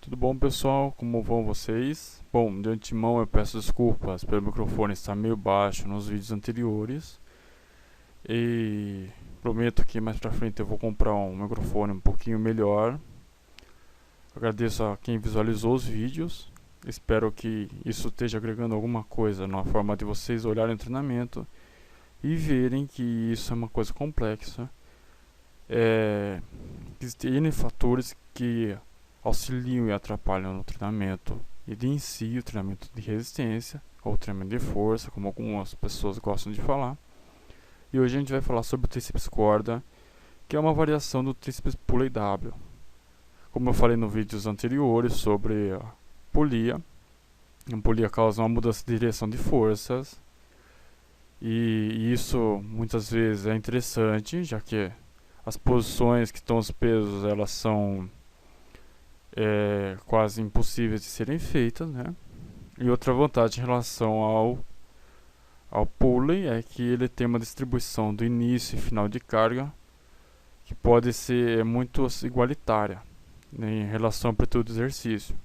Tudo bom, pessoal? Como vão vocês? Bom, de antemão eu peço desculpas pelo microfone estar meio baixo nos vídeos anteriores e prometo que mais pra frente eu vou comprar um microfone um pouquinho melhor. Agradeço a quem visualizou os vídeos. Espero que isso esteja agregando alguma coisa na forma de vocês olharem o treinamento e verem que isso é uma coisa complexa. Existem N fatores que auxiliam e atrapalham no treinamento e em si o treinamento de resistência ou treinamento de força, como algumas pessoas gostam de falar. E hoje a gente vai falar sobre o tríceps corda, que é uma variação do tríceps pulley W. Como eu falei nos vídeos anteriores sobre a polia causa uma mudança de direção de forças e isso muitas vezes é interessante, já que as posições que estão os pesos elas são quase impossíveis de serem feitas, né? E outra vantagem em relação ao pulley é que ele tem uma distribuição do início e final de carga que pode ser muito igualitária, né, em relação à amplitude do exercício.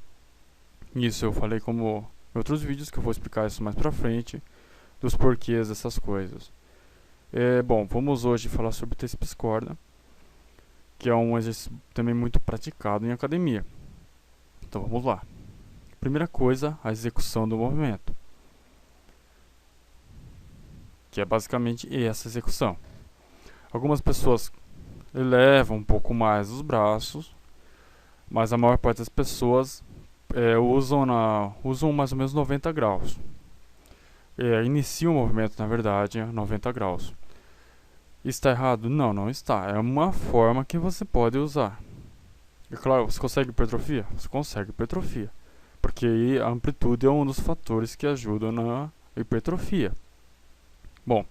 Isso eu falei como em outros vídeos, que eu vou explicar isso mais pra frente, dos porquês dessas coisas. Bom, vamos hoje falar sobre tríceps corda, que é um exercício também muito praticado em academia. Então vamos lá. Primeira coisa, a execução do movimento, que é basicamente essa execução. Algumas pessoas elevam um pouco mais os braços, mas a maior parte das pessoas usam mais ou menos 90 graus. Inicia o movimento, na verdade, a 90 graus. Está errado? Não, não está. É uma forma que você pode usar. É claro, você consegue hipertrofia? Você consegue hipertrofia. Porque a amplitude é um dos fatores que ajudam na hipertrofia. Bom,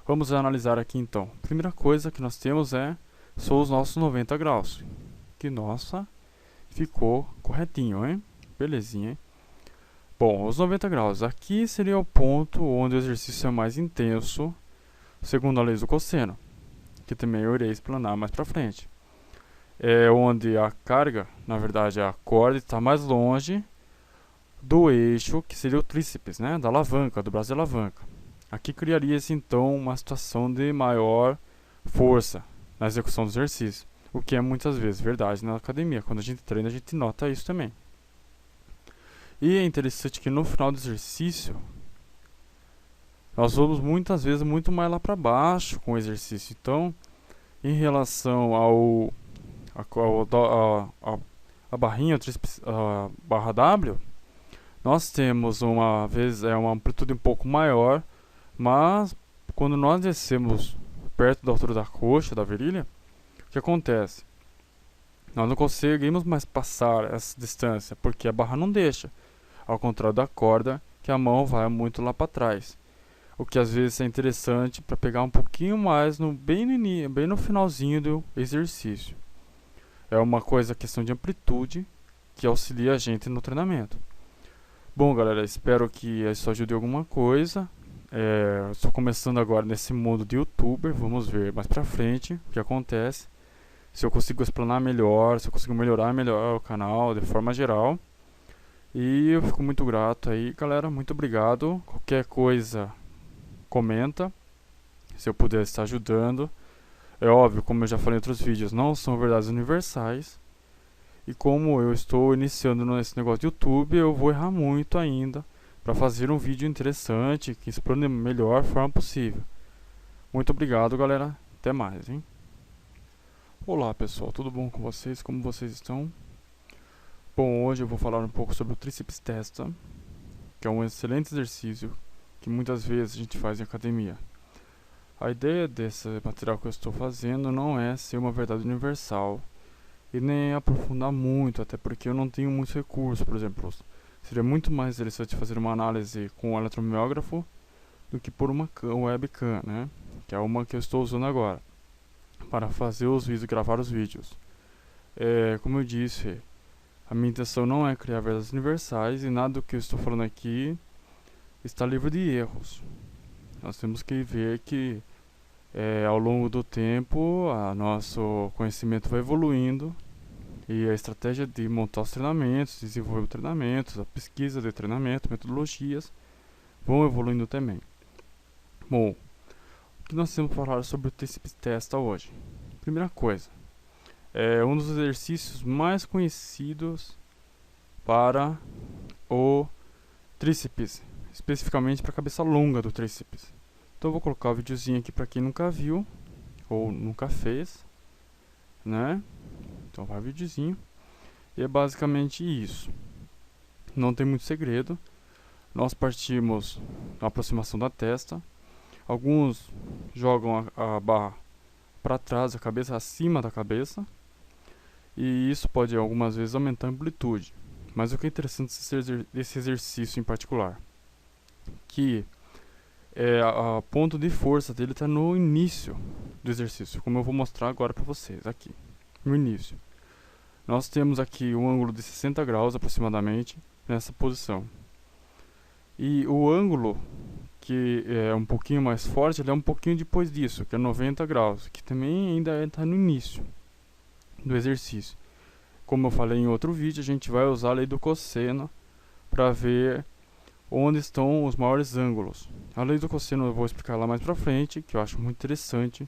vamos analisar aqui então. Primeira coisa que nós temos são os nossos 90 graus. Que nossa, ficou corretinho, hein? Belezinha, hein? Bom, os 90 graus. Aqui seria o ponto onde o exercício é mais intenso, segundo a lei do cosseno, que também eu irei explanar mais pra frente. É onde a carga, na verdade a corda, está mais longe do eixo, que seria o tríceps, né? Da alavanca, do braço de alavanca. Aqui criaria-se então uma situação de maior força na execução do exercício, o que é muitas vezes verdade na academia. Quando a gente treina, a gente nota isso também. E é interessante que no final do exercício nós vamos muitas vezes muito mais lá para baixo com o exercício. Então, em relação a barrinha, a barra W, nós temos uma amplitude um pouco maior, mas quando nós descemos perto da altura da coxa, da virilha, o que acontece? Nós não conseguimos mais passar essa distância, porque a barra não deixa, ao contrário da corda, que a mão vai muito lá para trás. O que às vezes é interessante para pegar um pouquinho mais bem no finalzinho do exercício. É uma questão de amplitude que auxilia a gente no treinamento. Bom, galera, espero que isso ajude alguma coisa. Estou começando agora nesse mundo de youtuber. Vamos ver mais pra frente o que acontece. Se eu consigo explanar melhor, se eu consigo melhorar melhor o canal de forma geral. E eu fico muito grato aí, galera. Muito obrigado. Qualquer coisa, comenta, se eu puder estar ajudando. É óbvio, como eu já falei em outros vídeos, não são verdades universais. E como eu estou iniciando nesse negócio de YouTube, eu vou errar muito ainda para fazer um vídeo interessante que explane da melhor forma possível. Muito obrigado, galera. Até mais, hein? Olá, pessoal. Tudo bom com vocês? Como vocês estão? Bom, hoje eu vou falar um pouco sobre o tríceps testa, que é um excelente exercício que muitas vezes a gente faz em academia. A ideia desse material que eu estou fazendo não é ser uma verdade universal e nem aprofundar muito, até porque eu não tenho muitos recursos. Por exemplo, seria muito mais interessante fazer uma análise com um eletromiógrafo do que por uma webcam, né? Que é uma que eu estou usando agora para fazer os vídeos, gravar os vídeos. Como eu disse, a minha intenção não é criar verdades universais e nada do que eu estou falando aqui está livre de erros. Nós temos que ver que ao longo do tempo nosso conhecimento vai evoluindo e a estratégia de montar os treinamentos, desenvolver os treinamentos, a pesquisa de treinamento, metodologias vão evoluindo também. Bom, o que nós temos para falar sobre o Tríceps Testa hoje? Primeira coisa, é um dos exercícios mais conhecidos para o tríceps, especificamente para a cabeça longa do tríceps. Então eu vou colocar o videozinho aqui para quem nunca viu ou nunca fez, né? Então vai o videozinho. E é basicamente isso. Não tem muito segredo. Nós partimos da aproximação da testa. Alguns jogam a barra para trás, a cabeça acima da cabeça. E isso pode algumas vezes aumentar a amplitude. Mas o que é interessante desse exercício em particular, que a ponto de força dele está no início do exercício, como eu vou mostrar agora para vocês aqui, no início. Nós temos aqui um ângulo de 60 graus aproximadamente nessa posição. E o ângulo que é um pouquinho mais forte, ele é um pouquinho depois disso, que é 90 graus, que também ainda está no início do exercício. Como eu falei em outro vídeo, a gente vai usar a lei do cosseno para ver onde estão os maiores ângulos. A lei do cosseno eu vou explicar lá mais pra frente, que eu acho muito interessante,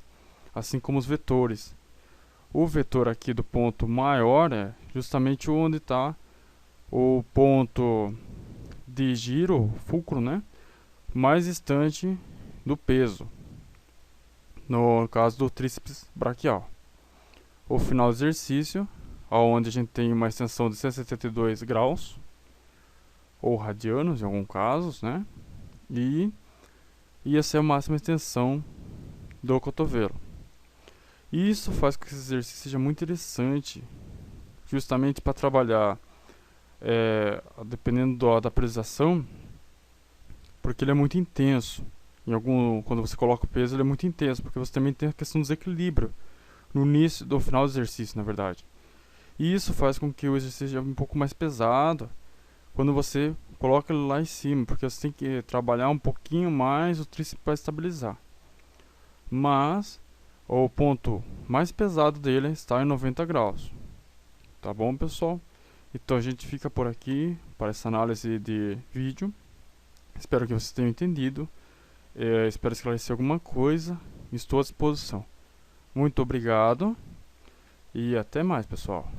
assim como os vetores. O vetor aqui do ponto maior é justamente onde está o ponto de giro, fulcro, né, mais distante do peso, no caso do tríceps braquial. O final do exercício, onde a gente tem uma extensão de 172 graus, ou radianos em alguns casos, né? E ia ser a máxima extensão do cotovelo. E isso faz com que esse exercício seja muito interessante, justamente para trabalhar, dependendo da periodização, porque ele é muito intenso. Quando você coloca o peso, ele é muito intenso, porque você também tem a questão do desequilíbrio no início, do final do exercício, na verdade. E isso faz com que o exercício seja um pouco mais pesado quando você coloca ele lá em cima, porque você tem que trabalhar um pouquinho mais o tríceps para estabilizar. Mas o ponto mais pesado dele está em 90 graus. Tá bom, pessoal? Então a gente fica por aqui para essa análise de vídeo. Espero que vocês tenham entendido. Espero esclarecer alguma coisa. Estou à disposição. Muito obrigado e até mais, pessoal.